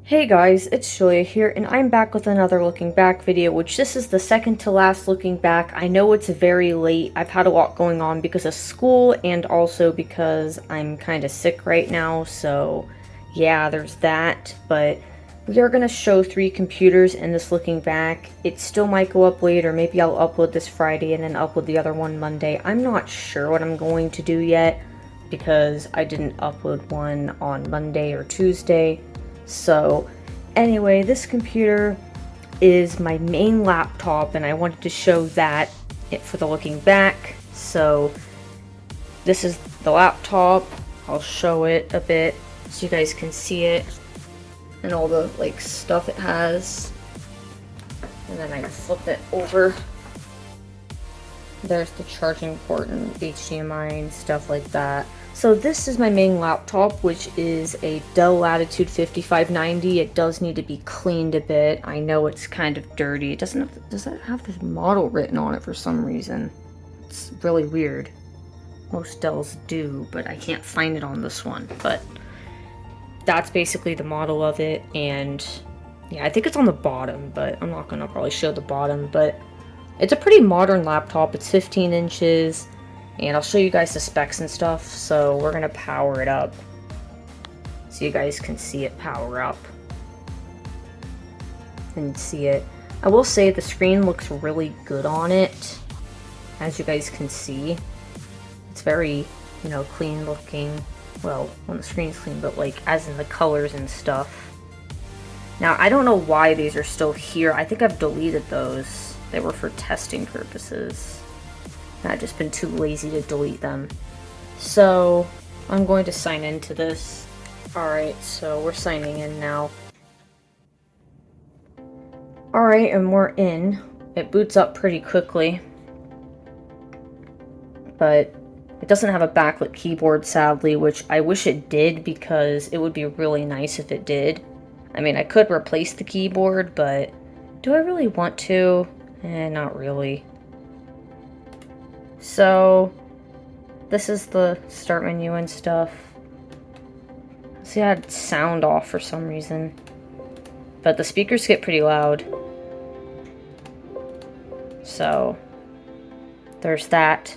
Hey guys, it's Julia here, and I'm back with another looking back video, which this is the second to last looking back. I know it's very late. I've had a lot going on because of school and also because I'm kind of sick right now, so yeah, there's that. But we are going to show 3 computers in this looking back. It still might go up later. Maybe I'll upload this Friday and then upload the other one Monday. I'm not sure what I'm going to do yet because I didn't upload one on Monday or Tuesday. So anyway, this computer is my main laptop and I wanted to show that for the looking back. So this is the laptop. I'll show it a bit so you guys can see it and all the stuff it has. And then I flip it over. There's the charging port and HDMI and stuff like that. So this is my main laptop, which is a Dell Latitude 5590. It does need to be cleaned a bit. I know it's kind of dirty. It doesn't have, does it have this model written on it for some reason? It's really weird. Most Dells do, but I can't find it on this one. But that's basically the model of it, and yeah, I think it's on the bottom, but I'm not gonna probably show the bottom, but it's a pretty modern laptop. It's 15 inches. And I'll show you guys the specs and stuff, so we're gonna power it up so you guys can see it power up and see it. I will say the screen looks really good on it, as you guys can see. It's very, clean looking. Well, when the screen's clean, but as in the colors and stuff. Now, I don't know why these are still here. I think I've deleted those. They were for testing purposes. I've just been too lazy to delete them. So I'm going to sign into this. Alright, so we're signing in now. Alright, and we're in. It boots up pretty quickly. But it doesn't have a backlit keyboard, sadly, which I wish it did because it would be really nice if it did. I mean, I could replace the keyboard, but do I really want to? Not really. So, this is the start menu and stuff. See, I had sound off for some reason. But the speakers get pretty loud. So, there's that.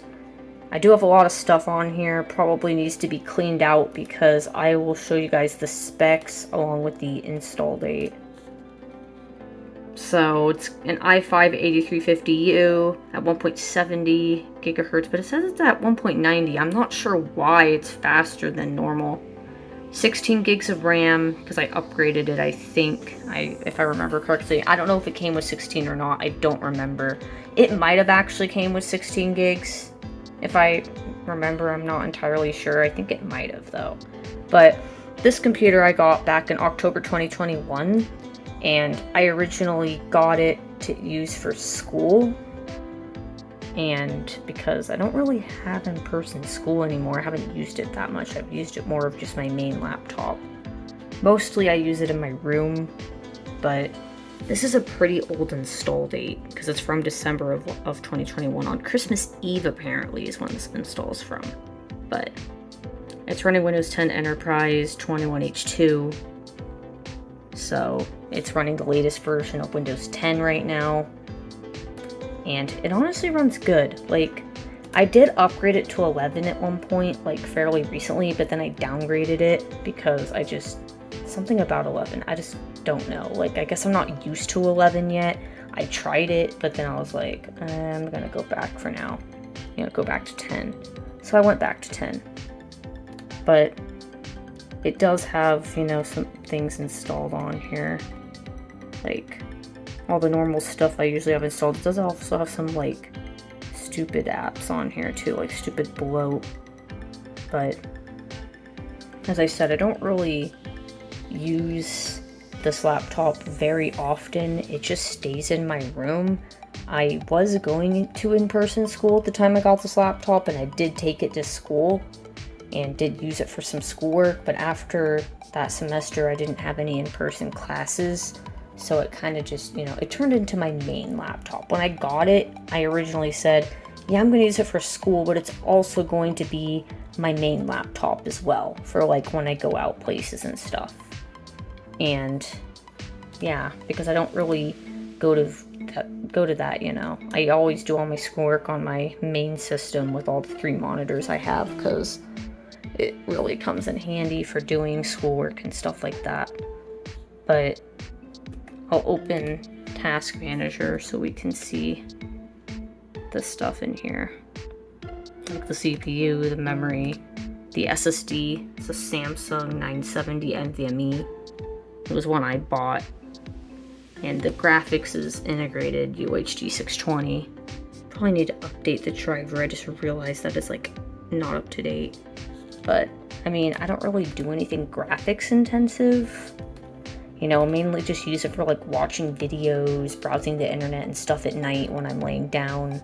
I do have a lot of stuff on here. Probably needs to be cleaned out because I will show you guys the specs along with the install date. So it's an i5-8350U at 1.70 gigahertz, but it says it's at 1.90. I'm not sure why it's faster than normal. 16 gigs of RAM, because I upgraded it, I think, if I remember correctly. I don't know if it came with 16 or not. I don't remember. It might have actually came with 16 gigs. If I remember, I'm not entirely sure. I think it might have, though. But this computer I got back in October 2021. And I originally got it to use for school, and because I don't really have in-person school anymore, I haven't used it that much. I've used it more of just my main laptop. Mostly I use it in my room, but this is a pretty old install date because it's from December of 2021. On Christmas Eve, apparently, is when this installs from. But it's running Windows 10 Enterprise 21H2. So it's running the latest version of Windows 10 right now, and it honestly runs good. I did upgrade it to 11 at one point, fairly recently, but then I downgraded it because something about 11, I just don't know. I guess I'm not used to 11 yet. I tried it, but then I was like, I'm gonna go back for now. Go back to 10. So I went back to 10. But it does have, some things installed on here. All the normal stuff I usually have installed. It does also have some, stupid apps on here, too. Stupid bloat. But, as I said, I don't really use this laptop very often. It just stays in my room. I was going to in-person school at the time I got this laptop, and I did take it to school and did use it for some schoolwork, but after that semester I didn't have any in-person classes, so it kind of just, it turned into my main laptop. When I got it, I originally said, yeah, I'm going to use it for school, but it's also going to be my main laptop as well, for when I go out places and stuff. And yeah, because I don't really go to that, you know. I always do all my schoolwork on my main system with all the 3 monitors I have, because it really comes in handy for doing schoolwork and stuff like that. But I'll open Task Manager so we can see the stuff in here. Like the CPU, the memory, the SSD. It's a Samsung 970 NVMe. It was one I bought. And the graphics is integrated UHD 620. Probably need to update the driver. I just realized that it's like not up to date. But I mean, I don't really do anything graphics intensive. You know, mainly just use it for like watching videos, browsing the internet and stuff at night when I'm laying down,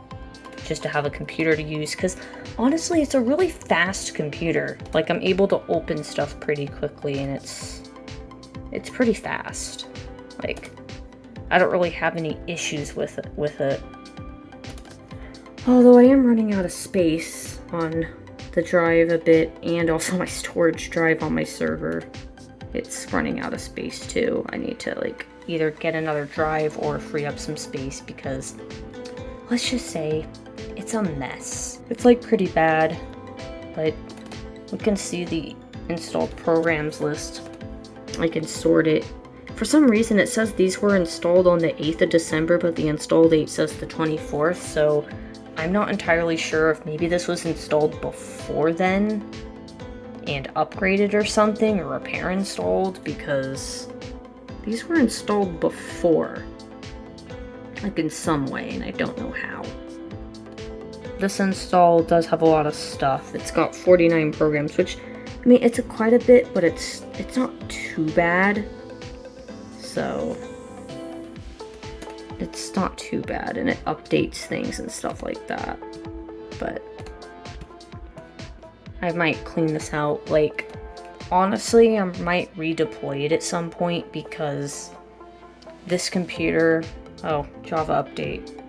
just to have a computer to use. Because honestly, it's a really fast computer. Like, I'm able to open stuff pretty quickly, and it's pretty fast. Like, I don't really have any issues with it. Although I am running out of space on the drive a bit, and also my storage drive on my server. It's running out of space too. I need to like either get another drive or free up some space, because let's just say it's a mess. It's like pretty bad, but we can see the installed programs list. I can sort it. For some reason it says these were installed on the 8th of December, but the install date says the 24th, so I'm not entirely sure if maybe this was installed before then and upgraded or something, or repair installed, because these were installed before, like in some way, and I don't know how. This install does have a lot of stuff. It's got 49 programs, which, I mean, it's quite a bit, but it's not too bad. So it's not too bad, and it updates things and stuff like that. But I might clean this out. Like, honestly, I might redeploy it at some point, because this computer... Oh, Java update.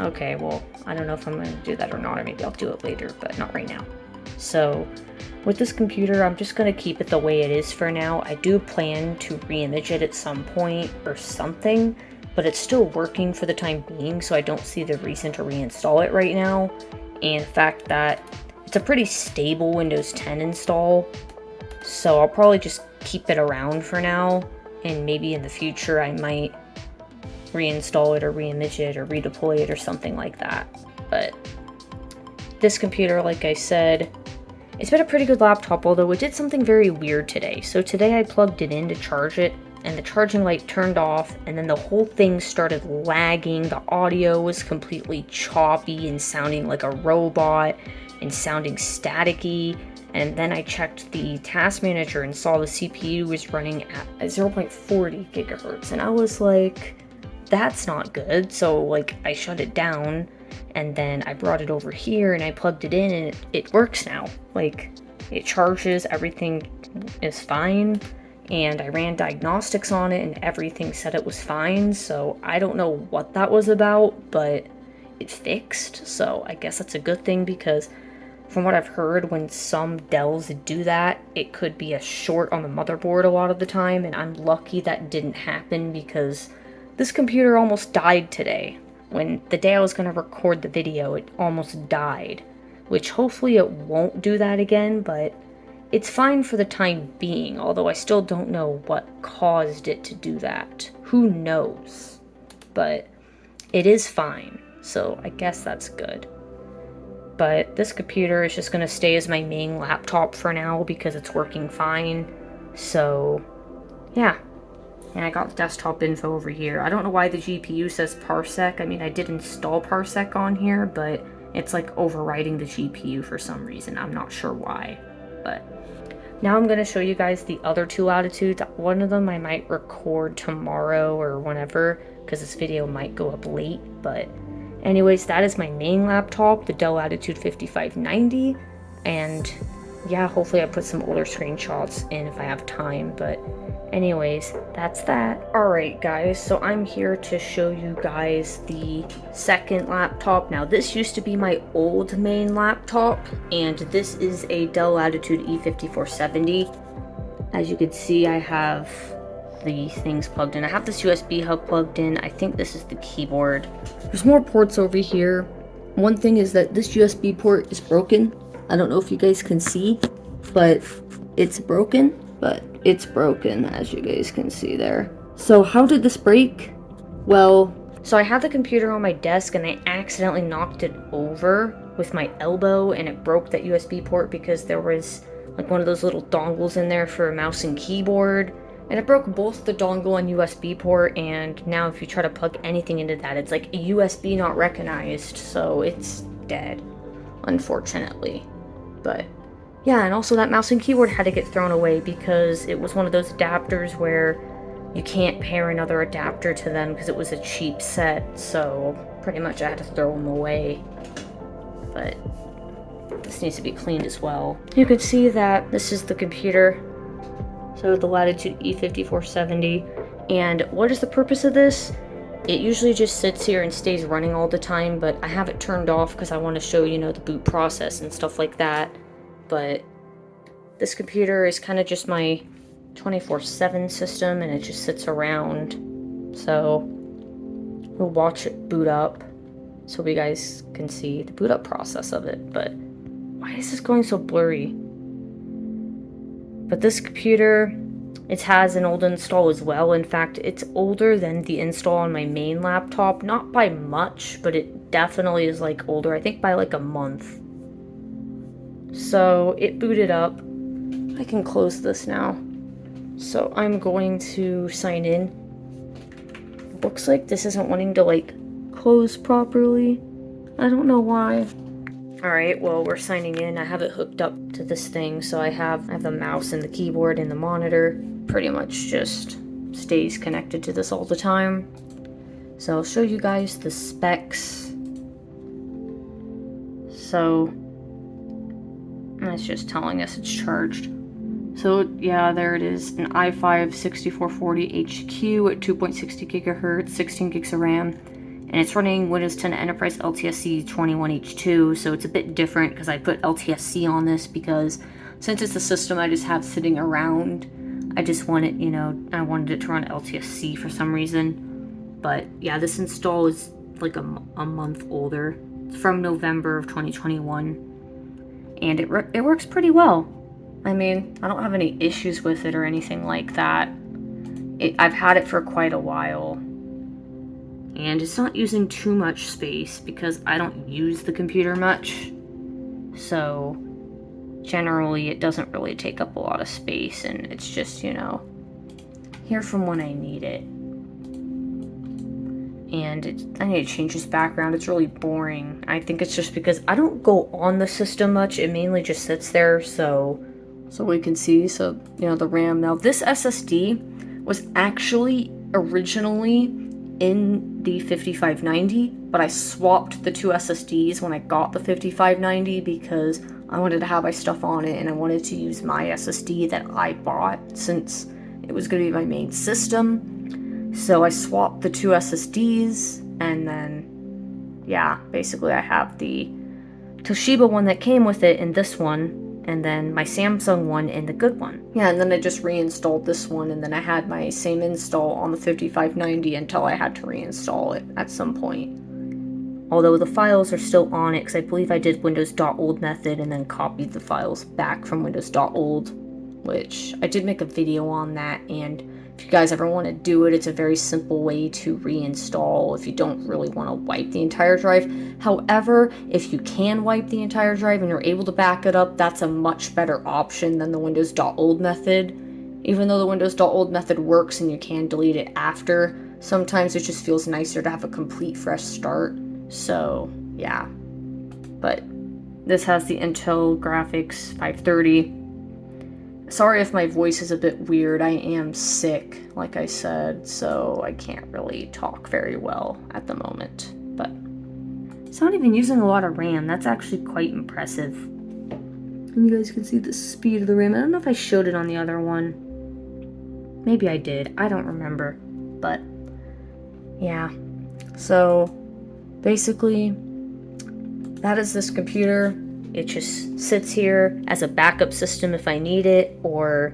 Okay, well, I don't know if I'm going to do that or not, or maybe I'll do it later, but not right now. So, with this computer, I'm just going to keep it the way it is for now. I do plan to re-image it at some point or something, but it's still working for the time being, so I don't see the reason to reinstall it right now. And the fact that it's a pretty stable Windows 10 install, so I'll probably just keep it around for now, and maybe in the future I might reinstall it or reimage it or redeploy it or something like that. But this computer, like I said, it's been a pretty good laptop, although it did something very weird today. So today I plugged it in to charge it, and the charging light turned off, and then the whole thing started lagging. The audio was completely choppy and sounding like a robot and sounding staticky. And then I checked the task manager and saw the CPU was running at 0.40 gigahertz, and I was like, that's not good. So like, I shut it down, and then I brought it over here and I plugged it in, and it works now. Like, it charges, everything is fine, and I ran diagnostics on it and everything said it was fine. So I don't know what that was about, but it fixed. So I guess that's a good thing, because from what I've heard, when some Dells do that, it could be a short on the motherboard a lot of the time, and I'm lucky that didn't happen, because this computer almost died today. When the day I was going to record the video, it almost died, which hopefully it won't do that again, but it's fine for the time being, although I still don't know what caused it to do that. Who knows? But it is fine, so I guess that's good. But this computer is just going to stay as my main laptop for now, because it's working fine. So, yeah. And I got desktop info over here. I don't know why the GPU says Parsec. I mean, I did install Parsec on here, but it's like overriding the GPU for some reason. I'm not sure why. But now I'm going to show you guys the other 2 Latitudes. One of them I might record tomorrow or whenever, because this video might go up late. But anyways, that is my main laptop, the Dell Latitude 5590. And yeah, hopefully I put some older screenshots in if I have time. But anyways, that's that. Alright guys, so I'm here to show you guys the second laptop. Now, this used to be my old main laptop, and this is a Dell Latitude E5470. As you can see, I have the things plugged in. I have this USB hub plugged in. I think this is the keyboard. There's more ports over here. One thing is that this USB port is broken. I don't know if you guys can see, but it's broken. As you guys can see there. So how did this break? Well, so I had the computer on my desk and I accidentally knocked it over with my elbow, and it broke that USB port because there was like one of those little dongles in there for a mouse and keyboard, and it broke both the dongle and USB port. And now if you try to plug anything into that, it's like a USB not recognized, so it's dead, unfortunately. But yeah, and also that mouse and keyboard had to get thrown away because it was one of those adapters where you can't pair another adapter to them because it was a cheap set, so pretty much I had to throw them away. But this needs to be cleaned as well. You can see that this is the computer, so the Latitude E5470. And what is the purpose of this? It usually just sits here and stays running all the time, but I have it turned off because I want to show, you know, the boot process and stuff like that. But this computer is kind of just my 24/7 system, and it just sits around. So we'll watch it boot up so you guys can see the boot up process of it. But why is this going so blurry? But this computer, it has an old install as well. In fact, it's older than the install on my main laptop. Not by much, but it definitely is like older. I think by like a month. So it booted up. I can close this now. So I'm going to sign in. Looks like this isn't wanting to like close properly. I don't know why. Alright, well, we're signing in. I have it hooked up to this thing, so I have the mouse and the keyboard and the monitor. Pretty much just stays connected to this all the time. So I'll show you guys the specs. So it's just telling us it's charged. So yeah, there it is, an i5-6440 HQ at 2.60 gigahertz, 16 gigs of RAM, and it's running Windows 10 Enterprise LTSC 21H2, so it's a bit different because I put LTSC on this because since it's a system I just have sitting around, I just wanted, you know, I wanted it to run LTSC for some reason. But yeah, this install is like a month older. It's from November of 2021. And it works pretty well. I mean, I don't have any issues with it or anything like that. I've had it for quite a while. And it's not using too much space because I don't use the computer much. So generally it doesn't really take up a lot of space, and it's just, you know, here from when I need it. And I need to change this background. It's really boring. I think it's just because I don't go on the system much. It mainly just sits there, so we can see. So, you know, the RAM. Now, this SSD was actually originally in the 5590, but I swapped the two SSDs when I got the 5590 because I wanted to have my stuff on it, and I wanted to use my SSD that I bought since it was going to be my main system. So I swapped the two SSDs, and then, yeah, basically I have the Toshiba one that came with it and this one, and then my Samsung one and the good one. Yeah, and then I just reinstalled this one, and then I had my same install on the 5590 until I had to reinstall it at some point. Although the files are still on it, because I believe I did Windows.old method and then copied the files back from Windows.old, which I did make a video on that, and if you guys ever want to do it, it's a very simple way to reinstall if you don't really want to wipe the entire drive. However, if you can wipe the entire drive and you're able to back it up, that's a much better option than the Windows.old method. Even though the Windows.old method works and you can delete it after, sometimes it just feels nicer to have a complete fresh start. So, yeah. But this has the Intel Graphics 530. Sorry if my voice is a bit weird. I am sick, like I said, so I can't really talk very well at the moment. But it's not even using a lot of RAM. That's actually quite impressive. And you guys can see the speed of the RAM. I don't know if I showed it on the other one. Maybe I did. I don't remember. But yeah. So basically, that is this computer. It just sits here as a backup system if I need it, or,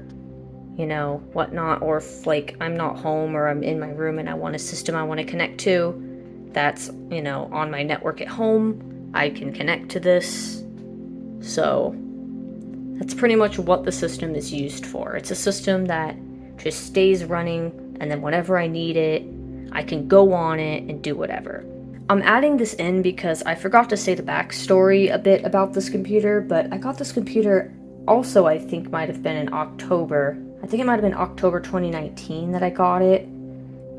you know, whatnot, or if like I'm not home or I'm in my room and I want a system I want to connect to that's, you know, on my network at home, I can connect to this. So that's pretty much what the system is used for. It's a system that just stays running, and then whenever I need it, I can go on it and do whatever. I'm adding this in because I forgot to say the backstory a bit about this computer, but I got this computer also, I think might have been in October. I think it might have been October 2019 that I got it.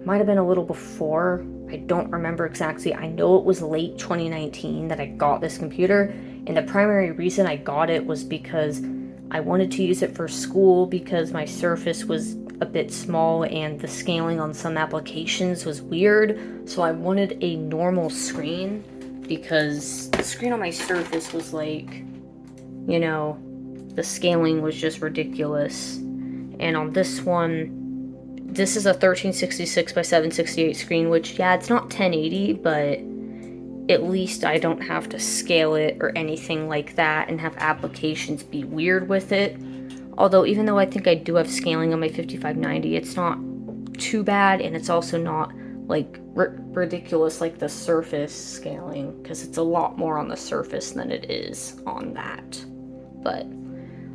Might have been a little before. I don't remember exactly. I know it was late 2019 that I got this computer, and the primary reason I got it was because I wanted to use it for school because my Surface was a bit small and the scaling on some applications was weird, so I wanted a normal screen because the screen on my Surface was like, you know, the scaling was just ridiculous. And on this one, this is a 1366 by 768 screen, which, yeah, it's not 1080, but at least I don't have to scale it or anything like that and have applications be weird with it. Although, even though I think I do have scaling on my 5590, it's not too bad, and it's also not, like, ridiculous like the Surface scaling, because it's a lot more on the Surface than it is on that. But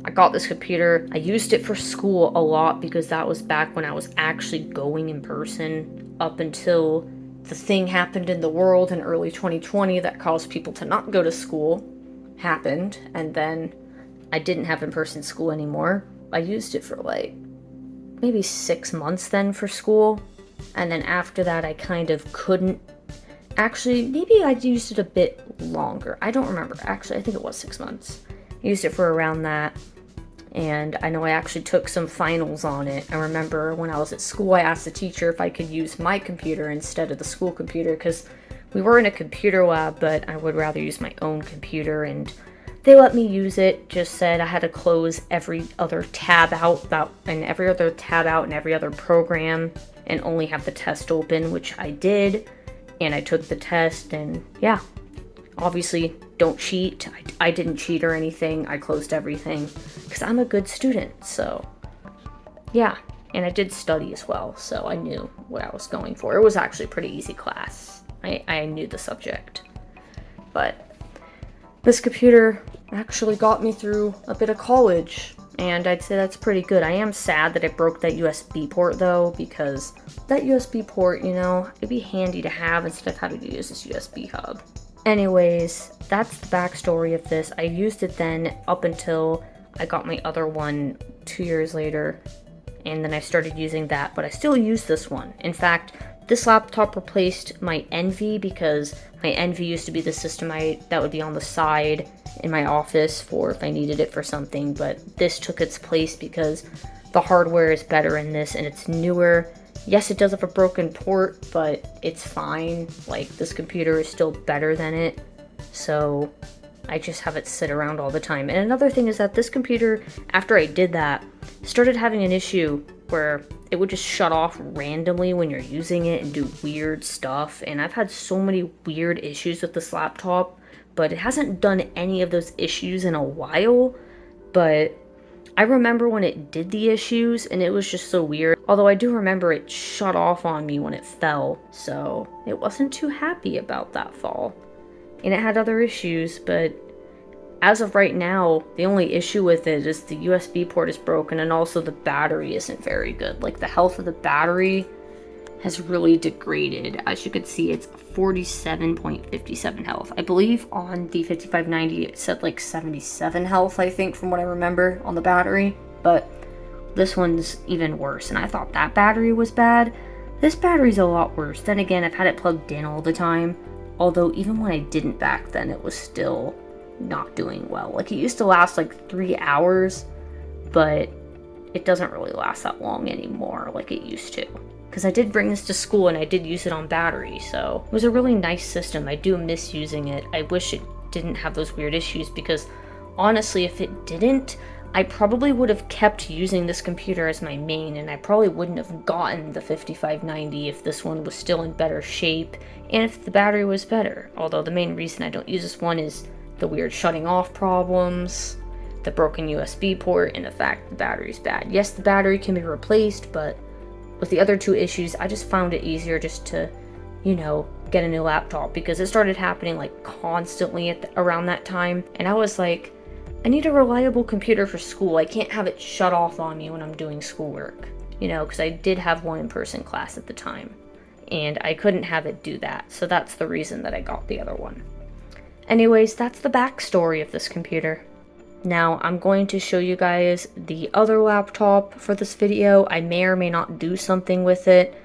I got this computer. I used it for school a lot because that was back when I was actually going in person, up until the thing happened in the world in early 2020 that caused people to not go to school happened, and then I didn't have in-person school anymore. I used it for like maybe 6 months then for school, and then after that I kind of couldn't. Actually, maybe I used it a bit longer. I don't remember. Actually, I think it was 6 months. I used it for around that, and I know I actually took some finals on it. I remember when I was at school, I asked the teacher if I could use my computer instead of the school computer, because we were in a computer lab, but I would rather use my own computer, and they let me use it. Just said I had to close every other tab out, and every other program, and only have the test open, which I did, and I took the test, and yeah, obviously don't cheat. I didn't cheat or anything. I closed everything because I'm a good student. So yeah, and I did study as well, so I knew what I was going for. It was actually a pretty easy class. I knew the subject. But this computer actually got me through a bit of college, and I'd say that's pretty good. I am sad that I broke that USB port though, because that USB port, you know, it'd be handy to have instead of having to use this USB hub. Anyways, that's the backstory of this. I used it then up until I got my other one 2 years later, and then I started using that, but I still use this one. In fact, this laptop replaced my Envy, because my Envy used to be the system that would be on the side in my office for if I needed it for something, but this took its place because the hardware is better in this and it's newer. Yes, it does have a broken port, but it's fine. Like, this computer is still better than it, so I just have it sit around all the time. And another thing is that this computer, after I did that, started having an issue where it would just shut off randomly when you're using it and do weird stuff. And I've had so many weird issues with this laptop, but it hasn't done any of those issues in a while. But I remember when it did the issues, and it was just so weird. Although I do remember it shut off on me when it fell, so it wasn't too happy about that fall. And it had other issues, but as of right now, the only issue with it is the USB port is broken, and also the battery isn't very good. Like, the health of the battery has really degraded. As you can see, it's 47.57 health. I believe on the 5590 it said like 77 health, I think, from what I remember on the battery. But this one's even worse, and I thought that battery was bad. This battery's a lot worse. Then again, I've had it plugged in all the time. Although even when I didn't back then, it was still not doing well. Like, it used to last like 3 hours, but it doesn't really last that long anymore like it used to. Because I did bring this to school and I did use it on battery, so it was a really nice system. I do miss using it. I wish it didn't have those weird issues, because honestly, if it didn't, I probably would have kept using this computer as my main, and I probably wouldn't have gotten the 5590 if this one was still in better shape and if the battery was better. Although the main reason I don't use this one is the weird shutting off problems. the broken USB port and the fact the battery's bad. Yes, the battery can be replaced, but with the other two issues, I just found it easier just to, you know, get a new laptop, because it started happening like constantly around that time. And I was like, I need a reliable computer for school. I can't have it shut off on me when I'm doing schoolwork, you know, because I did have one in-person class at the time and I couldn't have it do that. So that's the reason that I got the other one. Anyways, that's the backstory of this computer. Now I'm going to show you guys the other laptop for this video. I may or may not do something with it.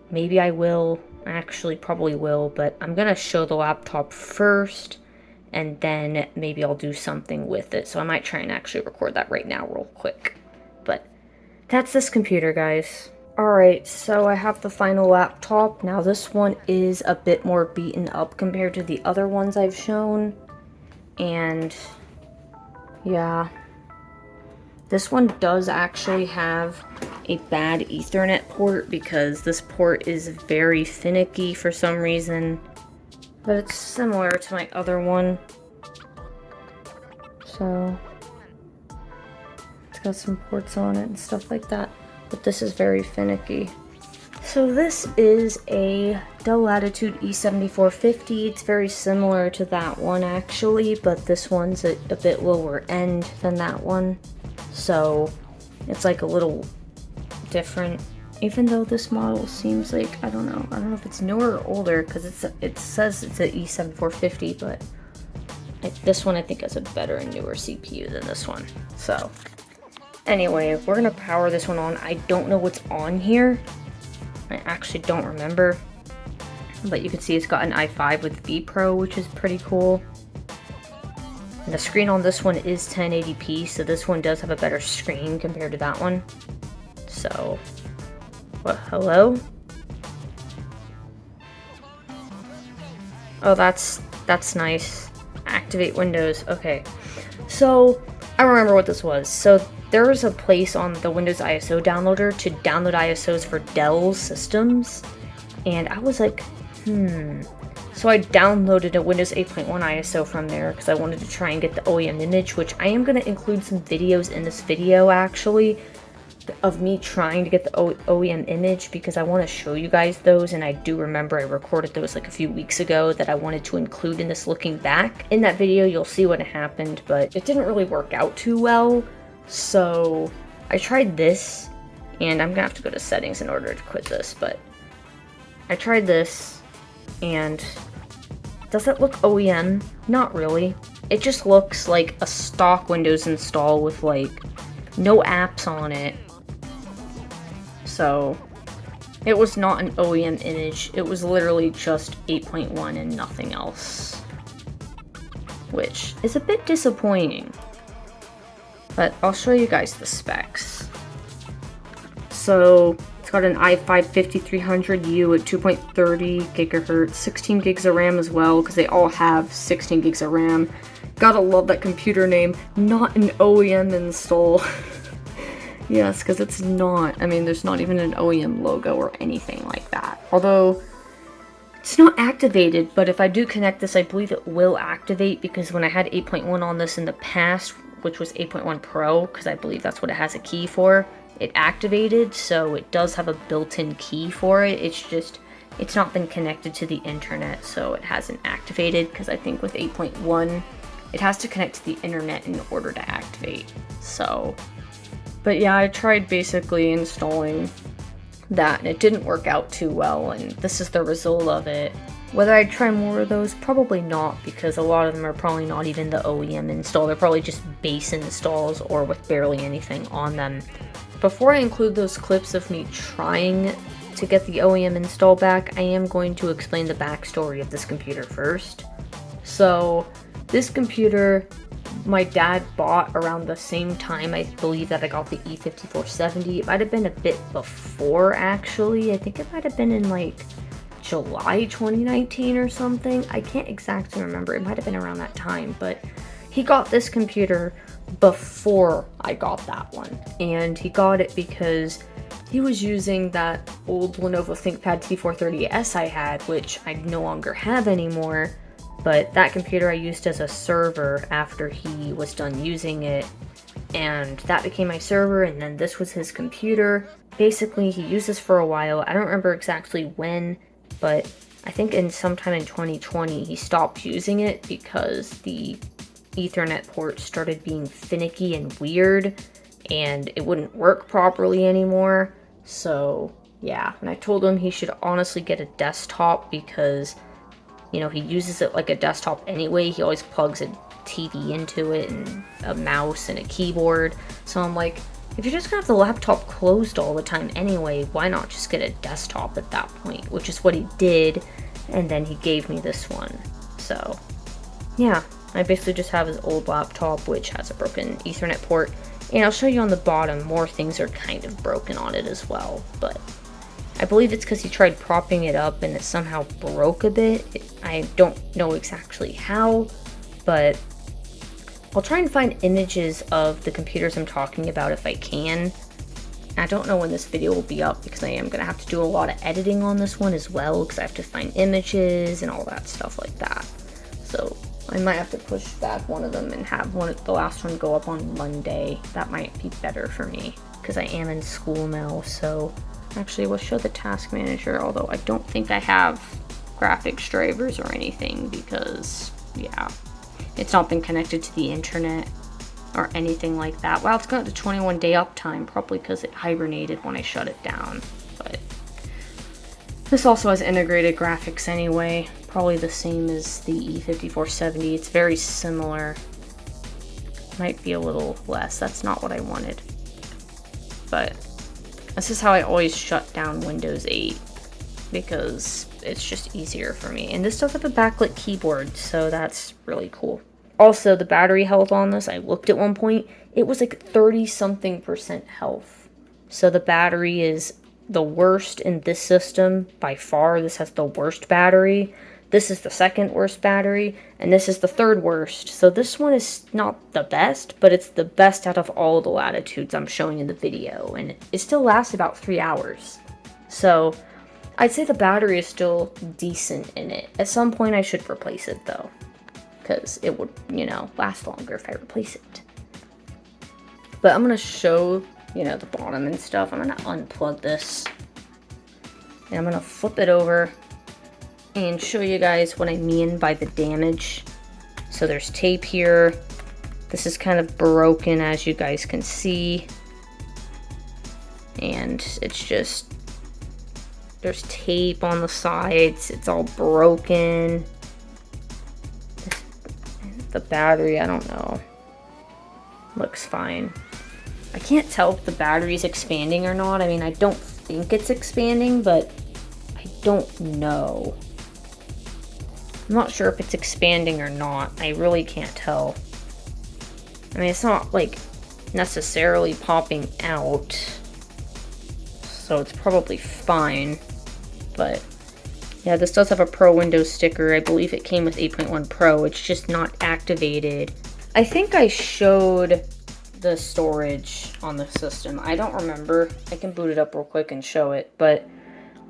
Maybe I will. I actually probably will, but I'm gonna show the laptop first and then maybe I'll do something with it. So I might try and actually record that right now real quick. But that's this computer, guys. Alright, so I have the final laptop. Now this one is a bit more beaten up compared to the other ones I've shown. And yeah, this one does actually have a bad Ethernet port because this port is very finicky for some reason. But it's similar to my other one. So it's got some ports on it and stuff like that. But this is very finicky. So this is a Dell Latitude E7450. It's very similar to that one actually, but this one's a bit lower end than that one. So it's like a little different, even though this model seems like, I don't know if it's newer or older, because it says it's an E7450, but this one I think has a better and newer CPU than this one. So anyway, we're gonna power this one on. I don't know what's on here. I actually don't remember, but you can see it's got an i5 with vPro, which is pretty cool. And the screen on this one is 1080p, so this one does have a better screen compared to that one. So, what, hello? Oh, that's nice. Activate Windows, okay. So, I remember what this was. So, there was a place on the Windows ISO downloader to download ISOs for Dell systems, and I was like, So I downloaded a Windows 8.1 ISO from there because I wanted to try and get the OEM image, which I am going to include some videos in this video actually of me trying to get the OEM image, because I want to show you guys those, and I do remember I recorded those like a few weeks ago that I wanted to include in this looking back. In that video you'll see what happened, but it didn't really work out too well. So I tried this, and I'm gonna have to go to settings in order to quit this, but I tried this, and does it look OEM? Not really. It just looks like a stock Windows install with like no apps on it. So it was not an OEM image. It was literally just 8.1 and nothing else, which is a bit disappointing. But I'll show you guys the specs. So it's got an i5 5300U at 2.30 gigahertz, 16 gigs of RAM as well, because they all have 16 gigs of RAM. Gotta love that computer name, not an OEM install. Yes, because it's not. I mean, there's not even an OEM logo or anything like that. Although, it's not activated, but if I do connect this, I believe it will activate, because when I had 8.1 on this in the past, which was 8.1 Pro, because I believe that's what it has a key for, it activated, so it does have a built-in key for it. It's just, it's not been connected to the internet, so it hasn't activated, because I think with 8.1, it has to connect to the internet in order to activate. So, but yeah, I tried basically installing that, and it didn't work out too well, and this is the result of it. Whether I'd try more of those, probably not, because a lot of them are probably not even the OEM install. They're probably just base installs or with barely anything on them. Before I include those clips of me trying to get the OEM install back, I am going to explain the backstory of this computer first. So, this computer, my dad bought around the same time, I believe, that I got the E5470. It might have been a bit before, actually. I think it might have been in, like, July 2019 or something. I can't exactly remember. It might have been around that time, but he got this computer before I got that one. And he got it because he was using that old Lenovo ThinkPad T430S I had, which I no longer have anymore. but that computer I used as a server after he was done using it, and that became my server, and then this was his computer. Basically, he used this for a while. I don't remember exactly when, but I think in sometime in 2020 he stopped using it because the Ethernet port started being finicky and weird, and it wouldn't work properly anymore. So yeah, and I told him he should honestly get a desktop because, you know, he uses it like a desktop anyway. He always plugs a TV into it and a mouse and a keyboard. So I'm like, if you're just gonna have the laptop closed all the time anyway, why not just get a desktop at that point? Which is what he did, and then he gave me this one. So yeah, I basically just have his old laptop, which has a broken Ethernet port, and I'll show you on the bottom more things are kind of broken on it as well, but I believe it's because he tried propping it up and it somehow broke a bit. I don't know exactly how, but I'll try and find images of the computers I'm talking about if I can. I don't know when this video will be up because I am going to have to do a lot of editing on this one as well, because I have to find images and all that stuff like that. So I might have to push back one of them and have the last one go up on Monday. That might be better for me because I am in school now. So actually we'll show the task manager, although I don't think I have graphics drivers or anything because, yeah, it's not been connected to the internet or anything like that. Well, it's got the 21-day uptime, probably because it hibernated when I shut it down. But this also has integrated graphics anyway, probably the same as the E5470. It's very similar. Might be a little less. That's not what I wanted. But this is how I always shut down Windows 8 because it's just easier for me. And this does have a backlit keyboard, so that's really cool. Also, the battery health on this, I looked at one point, it was like 30-something% health. So the battery is the worst in this system by far. This has the worst battery. This is the second worst battery, and this is the third worst. So this one is not the best, but it's the best out of all the Latitudes I'm showing in the video, and it still lasts about 3 hours. So I'd say the battery is still decent in it. At some point I should replace it though, because it would, you know, last longer if I replace it. But I'm going to show, you know, the bottom and stuff. I'm going to unplug this, and I'm going to flip it over and show you guys what I mean by the damage. So there's tape here. This is kind of broken, as you guys can see. And it's just, there's tape on the sides. It's all broken. The battery, I don't know. Looks fine. I can't tell if the battery's expanding or not. I mean, I don't think it's expanding, but I don't know. I'm not sure if it's expanding or not. I really can't tell. I mean, it's not like necessarily popping out, so it's probably fine. But yeah, this does have a Pro Windows sticker. I believe it came with 8.1 Pro. It's just not activated. I think I showed the storage on the system. I don't remember. I can boot it up real quick and show it, but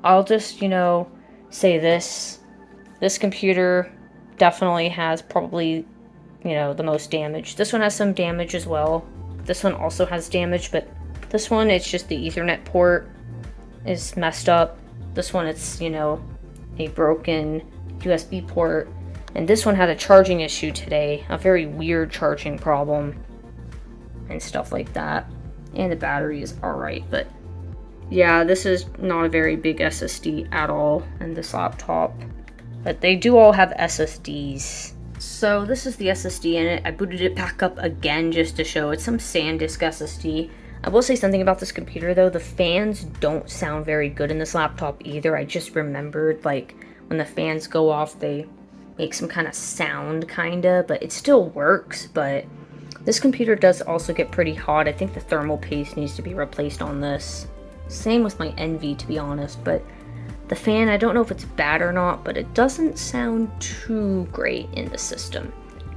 I'll just, you know, say this. This computer definitely has probably, you know, the most damage. This one has some damage as well. This one also has damage, but this one, it's just the Ethernet port is messed up. This one, it's, you know, a broken USB port. And this one had a charging issue today, a very weird charging problem and stuff like that. And the battery is alright, but yeah, this is not a very big SSD at all in this laptop. But they do all have SSDs. So this is the SSD in it. I booted it back up again just to show it's some SanDisk SSD. I will say something about this computer though. The fans don't sound very good in this laptop either. I just remembered, like, when the fans go off, they make some kind of sound, kinda, but it still works. But this computer does also get pretty hot. I think the thermal paste needs to be replaced on this. Same with my Envy, to be honest, but the fan, I don't know if it's bad or not, but it doesn't sound too great in the system.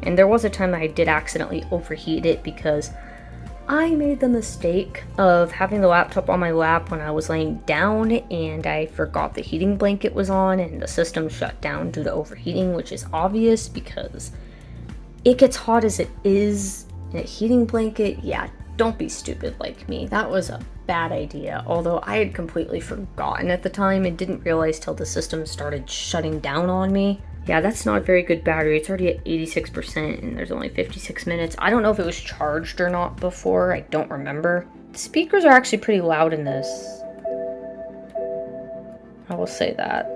And there was a time that I did accidentally overheat it because I made the mistake of having the laptop on my lap when I was laying down, and I forgot the heating blanket was on, and the system shut down due to overheating, which is obvious because it gets hot as it is, and a heating blanket, yeah, don't be stupid like me. That was a bad idea, although I had completely forgotten at the time and didn't realize till the system started shutting down on me. Yeah, that's not a very good battery. It's already at 86% and there's only 56 minutes. I don't know if it was charged or not before. I don't remember. The speakers are actually pretty loud in this. I will say that.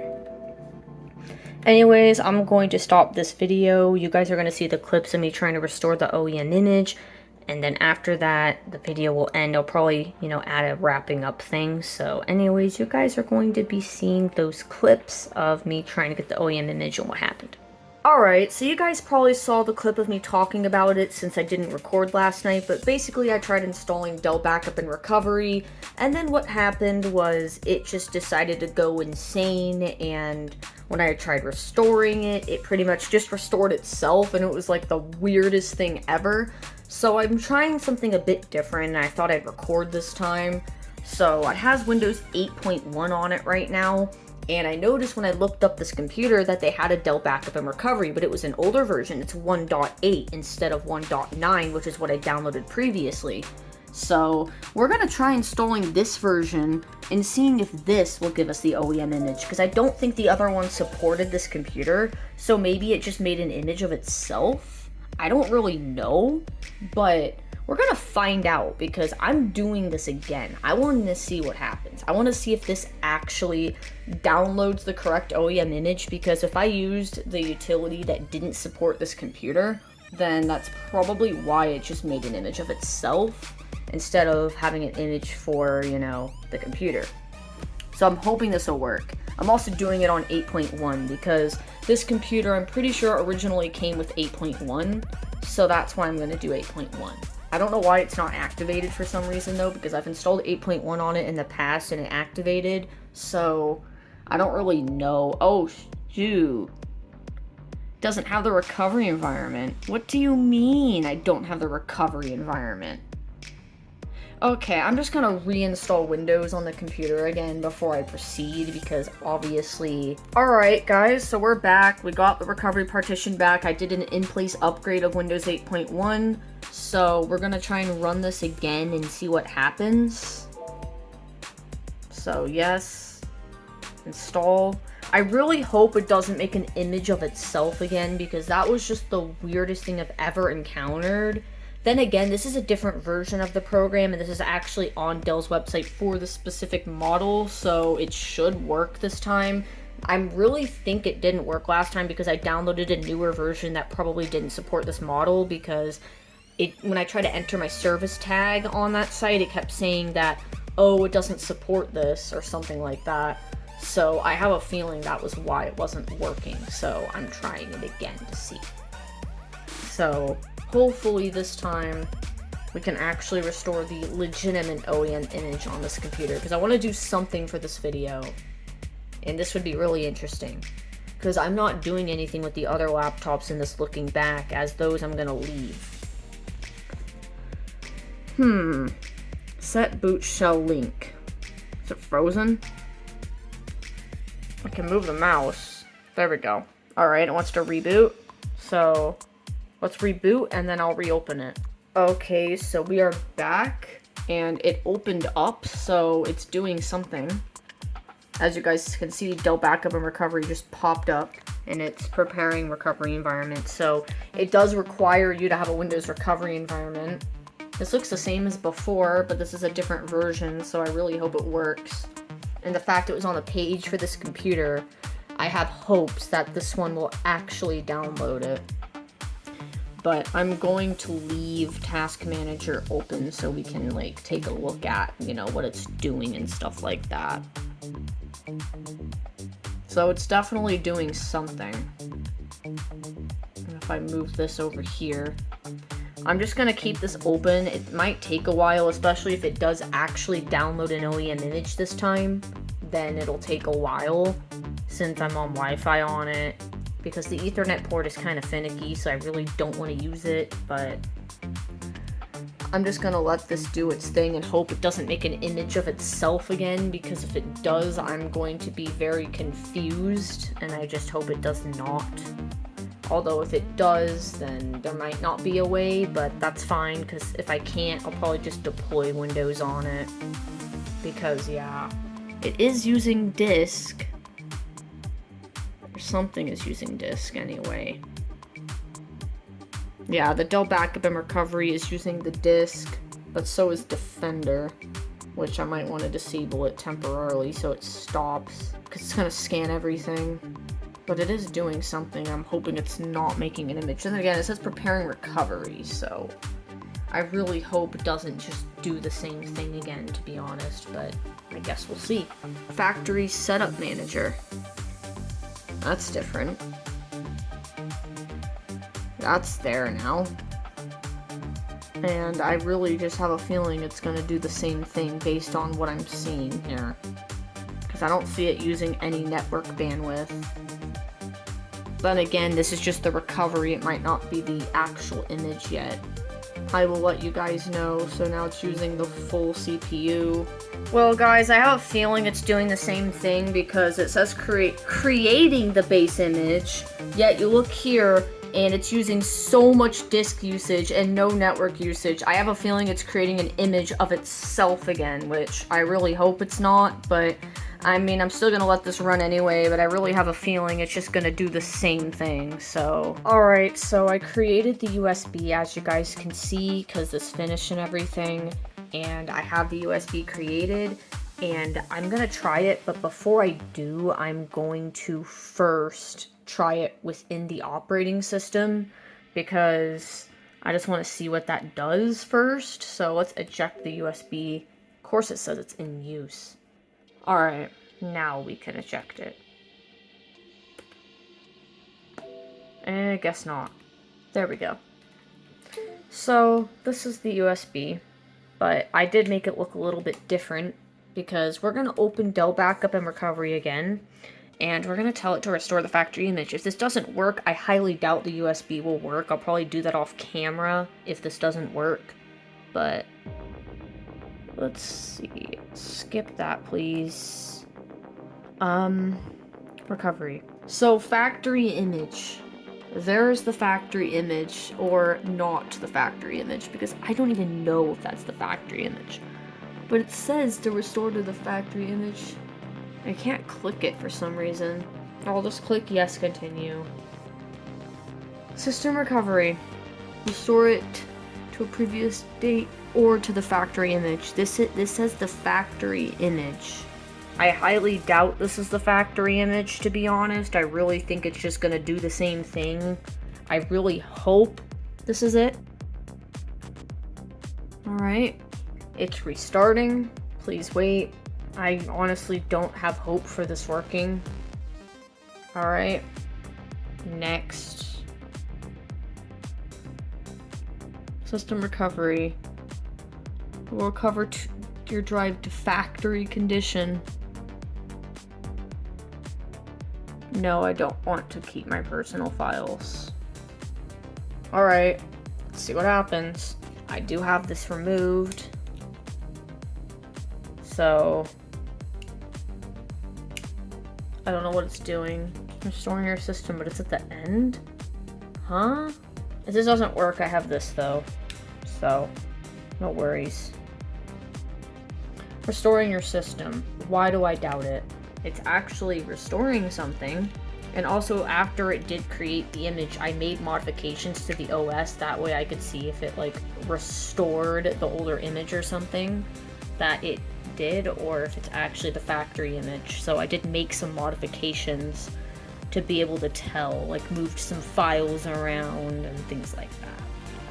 Anyways, I'm going to stop this video. You guys are going to see the clips of me trying to restore the OEM image. And then after that, the video will end. I'll probably, add a wrapping up thing. So anyways, you guys are going to be seeing those clips of me trying to get the OEM image and what happened. Alright, so you guys probably saw the clip of me talking about it since I didn't record last night, but basically I tried installing Dell Backup and Recovery, and then what happened was it just decided to go insane, and when I tried restoring it, it pretty much just restored itself, and it was like the weirdest thing ever. So I'm trying something a bit different, and I thought I'd record this time. So it has Windows 8.1 on it right now, and I noticed when I looked up this computer that they had a Dell Backup and Recovery, but it was an older version. It's 1.8 instead of 1.9, which is what I downloaded previously. So we're going to try installing this version and seeing if this will give us the OEM image, because I don't think the other one supported this computer, so maybe it just made an image of itself. I don't really know, but we're gonna find out because I'm doing this again. I want to see what happens. I want to see if this actually downloads the correct OEM image, because if I used the utility that didn't support this computer, then that's probably why it just made an image of itself instead of having an image for, the computer. So I'm hoping this will work. I'm also doing it on 8.1 because this computer, I'm pretty sure, originally came with 8.1, so that's why I'm going to do 8.1. I don't know why it's not activated for some reason though, because I've installed 8.1 on it in the past and it activated, so I don't really know. Oh, shoot. Doesn't have the recovery environment. What do you mean I don't have the recovery environment? Okay, I'm just gonna reinstall Windows on the computer again before I proceed, because obviously... Alright guys, so we're back. We got the recovery partition back. I did an in-place upgrade of Windows 8.1, so we're gonna try and run this again and see what happens. So yes, install. I really hope it doesn't make an image of itself again, because that was just the weirdest thing I've ever encountered. Then again, this is a different version of the program, and this is actually on Dell's website for the specific model, so it should work this time. I really think it didn't work last time because I downloaded a newer version that probably didn't support this model, because when I tried to enter my service tag on that site, it kept saying that, oh, it doesn't support this, or something like that. So I have a feeling that was why it wasn't working, so I'm trying it again to see. So hopefully this time we can actually restore the legitimate OEM image on this computer, because I want to do something for this video, and this would be really interesting, because I'm not doing anything with the other laptops in this looking back, as those I'm going to leave. Set boot shell link. Is it frozen? I can move the mouse. There we go. Alright, it wants to reboot, so let's reboot and then I'll reopen it. Okay, so we are back and it opened up, so it's doing something. As you guys can see, Dell Backup and Recovery just popped up and it's preparing recovery environment. So it does require you to have a Windows recovery environment. This looks the same as before, but this is a different version, so I really hope it works. And the fact it was on the page for this computer, I have hopes that this one will actually download it. But I'm going to leave Task Manager open so we can take a look at, what it's doing and stuff like that. So it's definitely doing something. And if I move this over here, I'm just going to keep this open. It might take a while, especially if it does actually download an OEM image this time. Then it'll take a while since I'm on Wi-Fi on it, because the Ethernet port is kind of finicky, so I really don't want to use it, but I'm just gonna let this do its thing and hope it doesn't make an image of itself again, because if it does, I'm going to be very confused, and I just hope it does not. Although if it does, then there might not be a way, but that's fine, because if I can't, I'll probably just deploy Windows on it. Because, yeah, it is using disk. Or something is using disk anyway. Yeah, the Dell Backup and Recovery is using the disk, but so is Defender, which I might want to disable it temporarily so it stops, because it's going to scan everything. But it is doing something. I'm hoping it's not making an image. And then again, it says preparing recovery, so I really hope it doesn't just do the same thing again, to be honest, but I guess we'll see. Factory Setup Manager. That's different. That's there now. And I really just have a feeling it's going to do the same thing based on what I'm seeing here. Because I don't see it using any network bandwidth. Then again, this is just the recovery, it might not be the actual image yet. I will let you guys know, so now it's using the full CPU. Well guys, I have a feeling it's doing the same thing because it says creating the base image, yet you look here and it's using so much disk usage and no network usage. I have a feeling it's creating an image of itself again, which I really hope it's not, but I mean, I'm still gonna let this run anyway, but I really have a feeling it's just gonna do the same thing, so. Alright, so I created the USB, as you guys can see, because this finished and everything, and I have the USB created, and I'm gonna try it, but before I do, I'm going to first try it within the operating system, because I just want to see what that does first. So let's eject the USB. Of course it says it's in use. Alright, now we can eject it. I guess not. There we go. So, this is the USB, but I did make it look a little bit different, because we're going to open Dell Backup and Recovery again, and we're going to tell it to restore the factory image. If this doesn't work, I highly doubt the USB will work. I'll probably do that off camera if this doesn't work, but let's see. Skip that, please. Recovery. So, factory image. There's the factory image, or not the factory image, because I don't even know if that's the factory image. But it says to restore to the factory image. I can't click it for some reason. I'll just click yes, continue. System recovery. Restore it to a previous date or to the factory image. This says the factory image. I highly doubt this is the factory image, to be honest. I really think it's just gonna do the same thing. I really hope this is it. Alright. It's restarting. Please wait. I honestly don't have hope for this working. Alright. Next. System recovery. Will recover your drive to factory condition. No, I don't want to keep my personal files. Alright. Let's see what happens. I do have this removed. So I don't know what it's doing. Restoring your system, but it's at the end? Huh? If this doesn't work, I have this though. So, no worries. Restoring your system. Why do I doubt it? It's actually restoring something. And also, after it did create the image, I made modifications to the OS. That way I could see if it, like, restored the older image or something that it did, or if it's actually the factory image. So I did make some modifications to be able to tell, like moved some files around and things like that.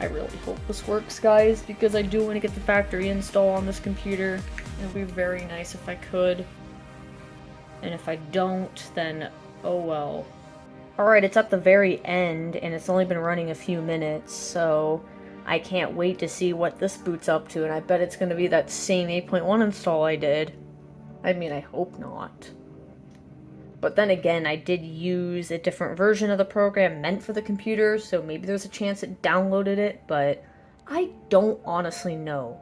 I really hope this works, guys, because I do want to get the factory install on this computer. It would be very nice if I could. And if I don't, then oh well. Alright, it's at the very end, and it's only been running a few minutes, so I can't wait to see what this boots up to, and I bet it's going to be that same 8.1 install I did. I mean, I hope not. But then again, I did use a different version of the program meant for the computer, so maybe there's a chance it downloaded it, but I don't honestly know.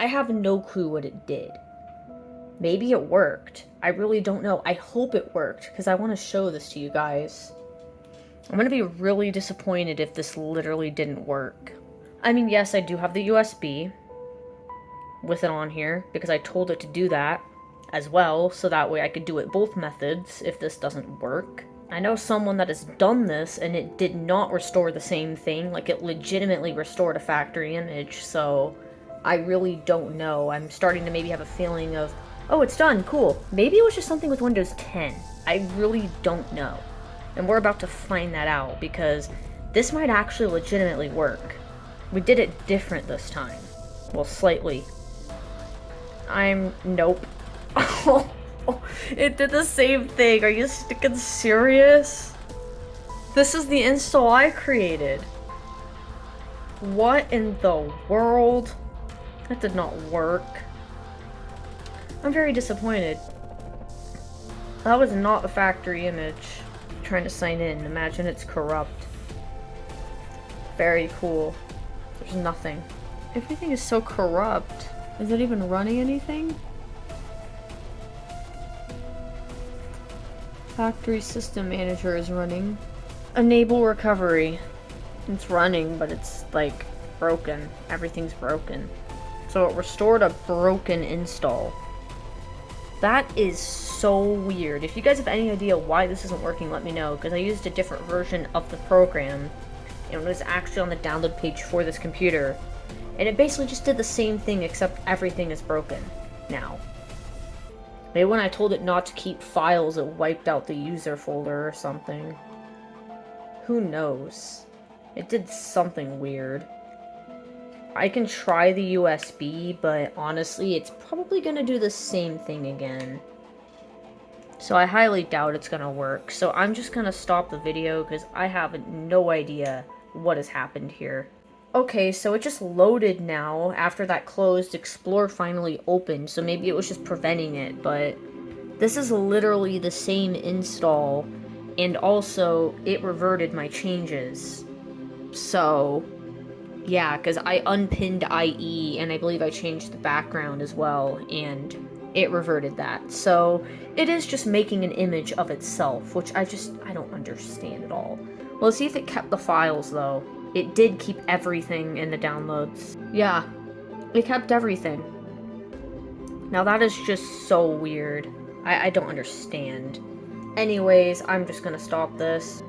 I have no clue what it did. Maybe it worked. I really don't know. I hope it worked, because I want to show this to you guys. I'm going to be really disappointed if this literally didn't work. I mean, yes, I do have the USB with it on here, because I told it to do that as well, so that way I could do it both methods if this doesn't work. I know someone that has done this, and it did not restore the same thing. Like, it legitimately restored a factory image, so I really don't know. I'm starting to maybe have a feeling of, oh, it's done, cool. Maybe it was just something with Windows 10. I really don't know. And we're about to find that out, because this might actually legitimately work. We did it different this time. Well, slightly. Nope. Oh, it did the same thing. Are you sticking serious? This is the install I created. What in the world? That did not work. I'm very disappointed. That was not a factory image. I'm trying to sign in. Imagine it's corrupt. Very cool. There's nothing. Everything is so corrupt. Is it even running anything? Factory system manager is running. Enable recovery. It's running, but it's like broken. Everything's broken. So it restored a broken install. That is so weird. If you guys have any idea why this isn't working, let me know, because I used a different version of the program, and it was actually on the download page for this computer, and it basically just did the same thing, except everything is broken now. Maybe when I told it not to keep files, it wiped out the user folder or something. Who knows? It did something weird. I can try the USB, but honestly, it's probably gonna do the same thing again. So I highly doubt it's gonna work. So I'm just gonna stop the video because I have no idea what has happened here. Okay, so it just loaded now after that closed. Explore finally opened, so maybe it was just preventing it, but this is literally the same install, and also it reverted my changes. So yeah, because I unpinned IE, and I believe I changed the background as well, and it reverted that. So it is just making an image of itself, which I don't understand at all. Well, let's see if it kept the files, though. It did keep everything in the downloads. Yeah, it kept everything. Now that is just so weird. I don't understand. Anyways, I'm just gonna stop this.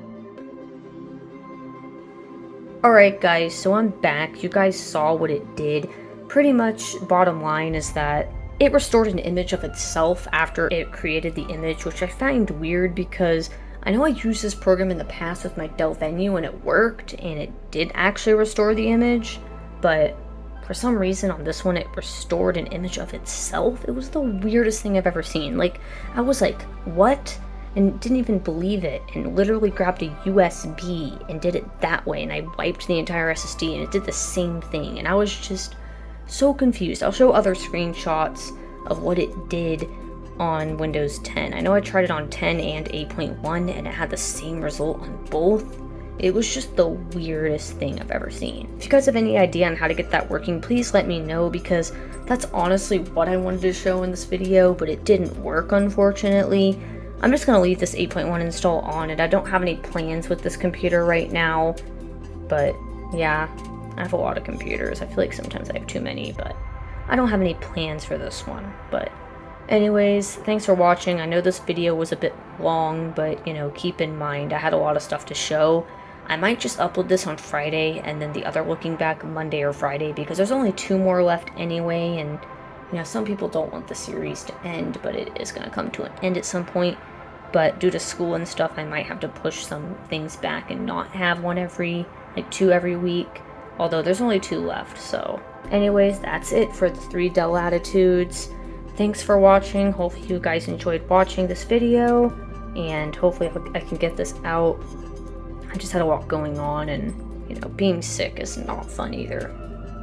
Alright guys, so I'm back. You guys saw what it did. Pretty much, bottom line is that it restored an image of itself after it created the image, which I find weird because I know I used this program in the past with my Dell Venue and it worked, and it did actually restore the image, but for some reason on this one it restored an image of itself. It was the weirdest thing I've ever seen. Like, I was like, what? And didn't even believe it, and literally grabbed a USB and did it that way, and I wiped the entire SSD and it did the same thing, and I was just so confused. I'll show other screenshots of what it did on Windows 10. I know I tried it on 10 and 8.1 and it had the same result on both. It was just the weirdest thing I've ever seen. If you guys have any idea on how to get that working, please let me know, because that's honestly what I wanted to show in this video, but it didn't work, unfortunately. I'm just going to leave this 8.1 install on it. I don't have any plans with this computer right now, but yeah, I have a lot of computers. I feel like sometimes I have too many, but I don't have any plans for this one. But anyways, thanks for watching. I know this video was a bit long, but you know, keep in mind I had a lot of stuff to show. I might just upload this on Friday and then the other looking back Monday or Friday, because there's only 2 more left anyway, and you know, some people don't want the series to end, but it is going to come to an end at some point. But due to school and stuff, I might have to push some things back and not have 2 every week. Although there's only 2 left, so. Anyways, that's it for the 3 Dell Latitudes. Thanks for watching. Hopefully you guys enjoyed watching this video, and hopefully I can get this out. I just had a lot going on, and you know, being sick is not fun either.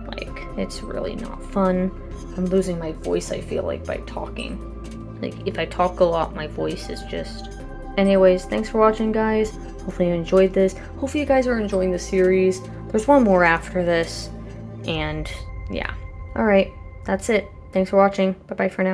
Like, it's really not fun. I'm losing my voice, I feel like, by talking. Like, if I talk a lot, my voice is just... Anyways, thanks for watching, guys. Hopefully you enjoyed this. Hopefully you guys are enjoying the series. There's one more after this. And yeah. Alright, that's it. Thanks for watching. Bye-bye for now.